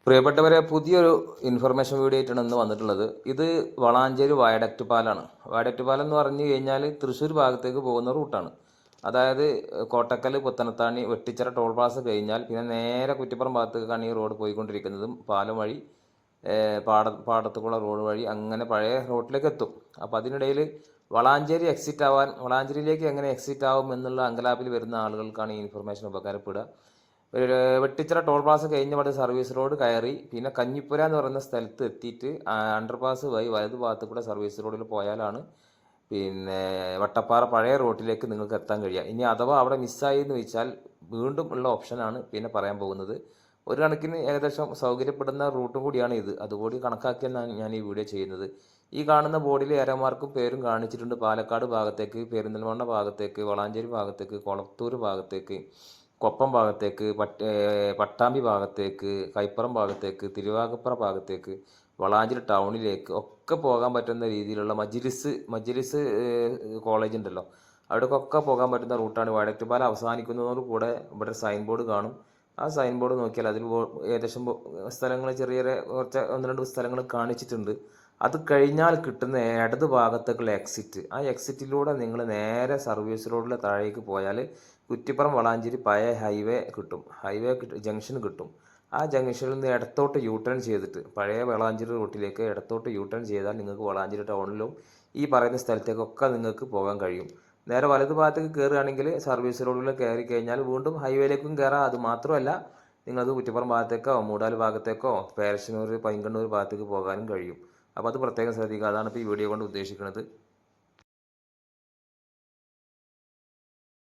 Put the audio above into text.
പ്രിയപ്പെട്ടവരെ, പുതിയൊരു information video ആയിട്ടാണ് ഇന്ന് വന്നിട്ടുള്ളത്. ഇത് വളാഞ്ചേരി വയഡക്റ്റ് പാലാണ്. വയഡക്റ്റ് പാലം എന്ന് പറഞ്ഞു കഴിഞ്ഞാൽ തൃശ്ശൂർ ഭാഗത്തേക്ക് പോകുന്ന റൂട്ടാണ്. അതായത് കോട്ടക്കൽ, പുത്തനത്താണി, വെട്ടിച്ചിറ ടോൾ പ്ലാസ കഴിഞ്ഞാൽ പിന്നെ നേരെ കുറ്റിപ്പുറം ഭാഗത്തേക്കാണ് ഈ റോഡ് പോയിക്കൊണ്ടിരിക്കുന്നതും. പാലം വഴി പാടത്തുകൂടെ റോഡ് വഴി അങ്ങനെ പഴയ റോഡിലേക്ക് എത്തും. അപ്പോൾ അതിനിടയിൽ വളാഞ്ചേരി എക്സിറ്റ് ആവാൻ, വളാഞ്ചേരിയിലേക്ക് എങ്ങനെ എക്സിറ്റ് ആവും എന്നുള്ള അങ്കലാപ്പിൽ വരുന്ന ആളുകൾക്കാണ് ഈ ഇൻഫർമേഷൻ ഉപകാരപ്പെടുക. ഒരു വെട്ടിച്ചിറ ടോൾ പ്ലാസ കഴിഞ്ഞപാട് സർവീസ് റോഡ് കയറി പിന്നെ കഞ്ഞിപ്പുര എന്ന് പറയുന്ന സ്ഥലത്ത് എത്തിയിട്ട് അണ്ടർപാസ് വഴി വലതു ഭാഗത്ത് കൂടെ സർവീസ് റോഡിൽ പോയാലാണ് പിന്നെ വട്ടപ്പാറ പഴയ റോഡിലേക്ക് നിങ്ങൾക്ക് എത്താൻ കഴിയുക. ഇനി അഥവാ അവിടെ മിസ്സായി എന്ന് വെച്ചാൽ വീണ്ടും ഉള്ള ഓപ്ഷനാണ് പിന്നെ പറയാൻ പോകുന്നത്. ഒരു കണക്കിന് ഏകദേശം സൗകര്യപ്പെടുന്ന റൂട്ടും കൂടിയാണ് ഇത്. അതുകൂടി കണക്കാക്കിയാണ് ഞാൻ ഈ വീഡിയോ ചെയ്യുന്നത്. ഈ കാണുന്ന ബോർഡിൽ ഏരന്മാർക്കും പേരും കാണിച്ചിട്ടുണ്ട്. പാലക്കാട് ഭാഗത്തേക്ക്, പെരിന്തൽമണ്ണ ഭാഗത്തേക്ക്, വളാഞ്ചേരി ഭാഗത്തേക്ക്, കൊളത്തൂർ ഭാഗത്തേക്ക്, കൊപ്പം ഭാഗത്തേക്ക്, പട്ടാമ്പി ഭാഗത്തേക്ക്, കൈപ്പുറം ഭാഗത്തേക്ക്, തിരുവാകപ്പുറ ഭാഗത്തേക്ക്, വളാഞ്ചേരി ടൗണിലേക്ക് ഒക്കെ പോകാൻ പറ്റുന്ന രീതിയിലുള്ള മജ്ലിസ് കോളേജ് ഉണ്ടല്ലോ, അവിടേക്കൊക്കെ പോകാൻ പറ്റുന്ന റൂട്ടാണ്. വയഡക്റ്റ് പാലം അവസാനിക്കുന്നതോട് കൂടെ ഇവിടെ സൈൻ ബോർഡ് കാണും. ആ സൈൻ ബോർഡ് നോക്കിയാൽ അതിൽ ഏകദേശം സ്ഥലങ്ങൾ ചെറിയ കുറച്ച് 1-2 സ്ഥലങ്ങൾ കാണിച്ചിട്ടുണ്ട്. അത് കഴിഞ്ഞാൽ കിട്ടുന്ന ഇടത് ഭാഗത്തേക്കുള്ള എക്സിറ്റ്, ആ എക്സിറ്റിലൂടെ നിങ്ങൾ നേരെ സർവീസ് റോഡിലെ താഴേക്ക് പോയാൽ കുറ്റിപ്പുറം വളാഞ്ചേരി പഴയ ഹൈവേ ജംഗ്ഷൻ കിട്ടും. ആ ജംഗ്ഷനിൽ നിന്ന് ഇടത്തോട്ട് യൂ ടേൺ ചെയ്തിട്ട് പഴയ വളാഞ്ചേരി റൂട്ടിലേക്ക് ഇടത്തോട്ട് യൂ ടേൺ ചെയ്താൽ നിങ്ങൾക്ക് വളാഞ്ചേരി ടൗണിലും ഈ പറയുന്ന സ്ഥലത്തേക്കൊക്കെ നിങ്ങൾക്ക് പോകാൻ കഴിയും. നേരെ വലതു ഭാഗത്തേക്ക് കയറുകയാണെങ്കിൽ സർവീസ് റോഡിൽ കയറി കഴിഞ്ഞാൽ വീണ്ടും ഹൈവേയിലേക്കും കയറാം. അത് മാത്രമല്ല, നിങ്ങൾക്ക് കുറ്റിപ്പുറം ഭാഗത്തേക്കോ മൂടാൽ ഭാഗത്തേക്കോ പേരശ്ശനൂർ, പൈങ്കണ്ണൂർ ഭാഗത്തേക്ക് പോകാനും കഴിയും. അപ്പോൾ അത് പ്രത്യേകം ശ്രദ്ധിക്കുക. അതാണ് ഇപ്പോൾ ഈ വീഡിയോ കൊണ്ട് ഉദ്ദേശിക്കുന്നത്.